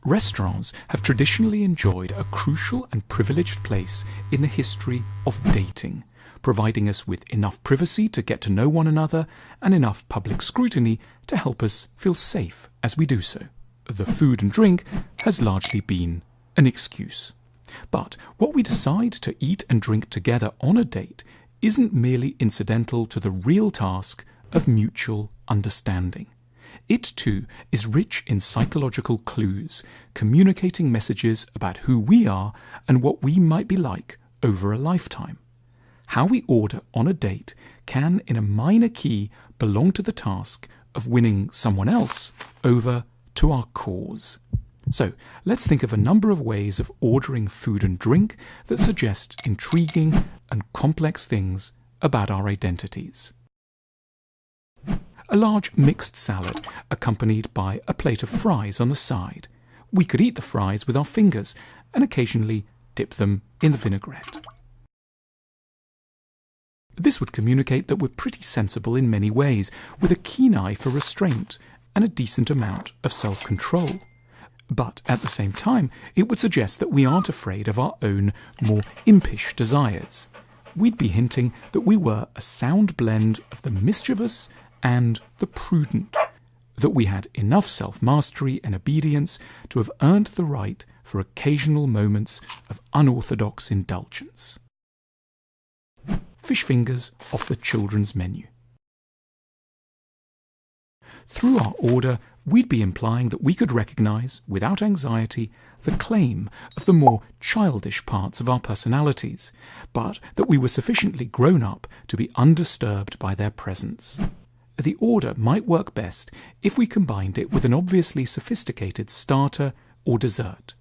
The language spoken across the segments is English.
Restaurants have traditionally enjoyed a crucial and privileged place in the history of dating, providing us with enough privacy to get to know one another and enough public scrutiny to help us feel safe as we do so. The food and drink has largely been an excuse. But what we decide to eat and drink together on a date isn't merely incidental to the real task of mutual understanding. It too is rich in psychological clues, communicating messages about who we are and what we might be like over a lifetime. How we order on a date can, in a minor key, belong to the task of winning someone else over to our cause. So, let's think of a number of ways of ordering food and drink that suggest intriguing and complex things about our identities. A large mixed salad accompanied by a plate of fries on the side. We could eat the fries with our fingers and occasionally dip them in the vinaigrette. This would communicate that we're pretty sensible in many ways, with a keen eye for restraint and a decent amount of self-control. But at the same time, it would suggest that we aren't afraid of our own more impish desires. We'd be hinting that we were a sound blend of the mischievous and the prudent, that we had enough self-mastery and obedience to have earned the right for occasional moments of unorthodox indulgence. Fish fingers off the children's menu. Through our order, we'd be implying that we could recognize, without anxiety, the claim of the more childish parts of our personalities, but that we were sufficiently grown up to be undisturbed by their presence. The order might work best if we combined it with an obviously sophisticated starter or dessert.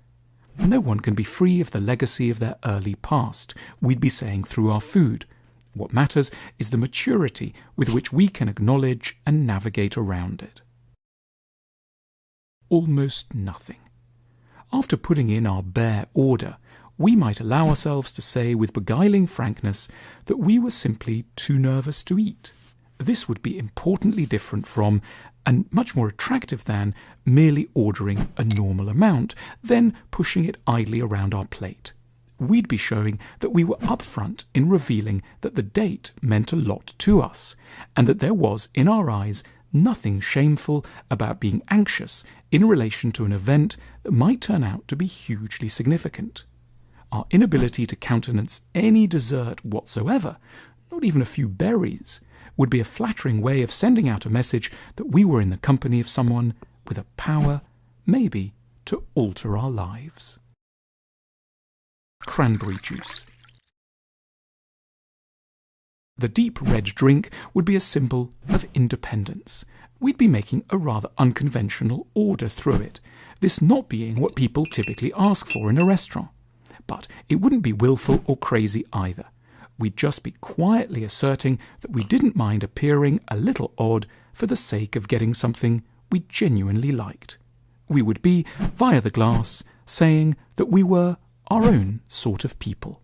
No one can be free of the legacy of their early past, we'd be saying through our food. What matters is the maturity with which we can acknowledge and navigate around it. Almost nothing. After putting in our bare order, we might allow ourselves to say with beguiling frankness that we were simply too nervous to eat. This would be importantly different from, and much more attractive than, merely ordering a normal amount, then pushing it idly around our plate. We'd be showing that we were upfront in revealing that the date meant a lot to us, and that there was, in our eyes, nothing shameful about being anxious in relation to an event that might turn out to be hugely significant. Our inability to countenance any dessert whatsoever, not even a few berries, would be a flattering way of sending out a message that we were in the company of someone with a power, maybe, to alter our lives. Cranberry juice. The deep red drink would be a symbol of independence. We'd be making a rather unconventional order through it, this not being what people typically ask for in a restaurant. But it wouldn't be willful or crazy either. We'd just be quietly asserting that we didn't mind appearing a little odd for the sake of getting something we genuinely liked. We would be, via the glass, saying that we were our own sort of people.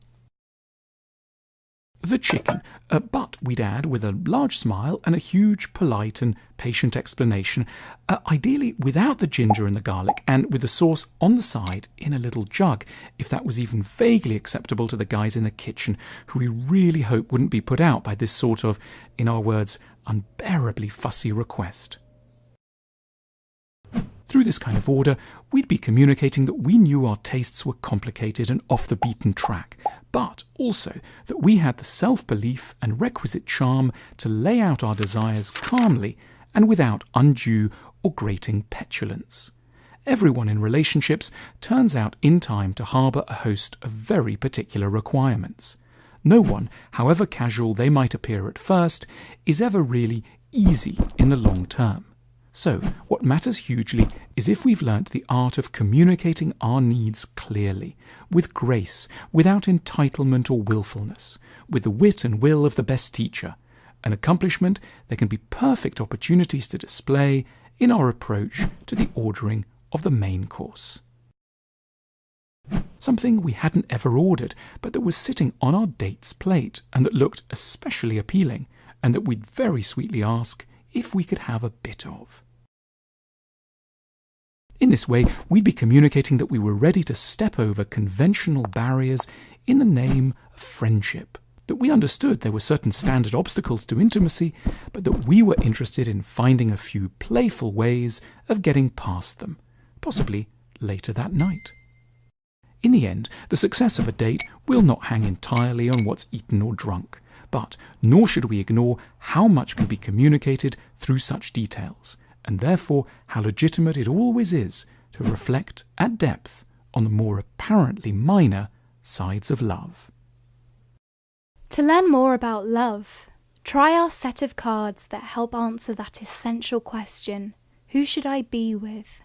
The chicken, but we'd add with a large smile and a huge, polite and patient explanation, ideally without the ginger and the garlic and with the sauce on the side in a little jug, if that was even vaguely acceptable to the guys in the kitchen, who we really hope wouldn't be put out by this sort of, in our words, unbearably fussy request. Through this kind of order, we'd be communicating that we knew our tastes were complicated and off the beaten track, but also that we had the self-belief and requisite charm to lay out our desires calmly and without undue or grating petulance. Everyone in relationships turns out in time to harbour a host of very particular requirements. No one, however casual they might appear at first, is ever really easy in the long term. So, what matters hugely is if we've learnt the art of communicating our needs clearly, with grace, without entitlement or willfulness, with the wit and will of the best teacher, an accomplishment there can be perfect opportunities to display in our approach to the ordering of the main course. Something we hadn't ever ordered, but that was sitting on our date's plate and that looked especially appealing, and that we'd very sweetly ask if we could have a bit of. In this way, we'd be communicating that we were ready to step over conventional barriers in the name of friendship, that we understood there were certain standard obstacles to intimacy, but that we were interested in finding a few playful ways of getting past them, possibly later that night. In the end, the success of a date will not hang entirely on what's eaten or drunk, but nor should we ignore how much can be communicated through such details, and therefore how legitimate it always is to reflect at depth on the more apparently minor sides of love. To learn more about love, try our set of cards that help answer that essential question, who should I be with?